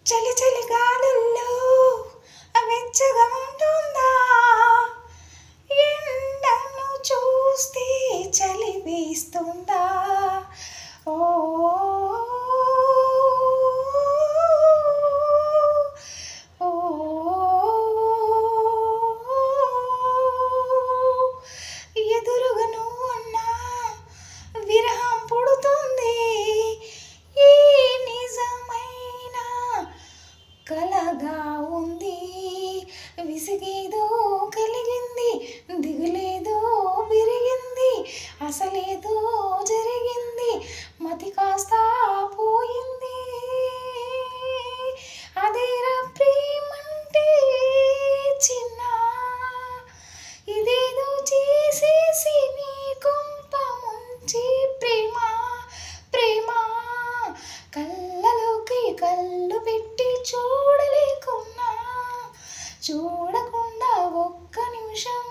చలి చలి గాలుల్లో వెచ్చగా ఉంటుందా, ఎండను చూస్తే చలి వేస్తుందా. ఓ ఓ ఎదురుగా నువ్వున్నా విరహం పుడుతుంది, ఈ నిజమైన కలగా ఉంది. విసిగేదో కలిగింది, దిగులేదో విరిగింది, అసలేదో జరిగింది, మతి కాస్త పోయింది. అదేరా ప్రేమంటే చిన్న, ఇదేదో చేసేసి నీ కొంప ముంచి ప్రేమ ప్రేమ. కళ్ళలోకి కళ్ళు పెట్టి చూడలేకున్నా, చూడకుండా ఒక్క నిమిషం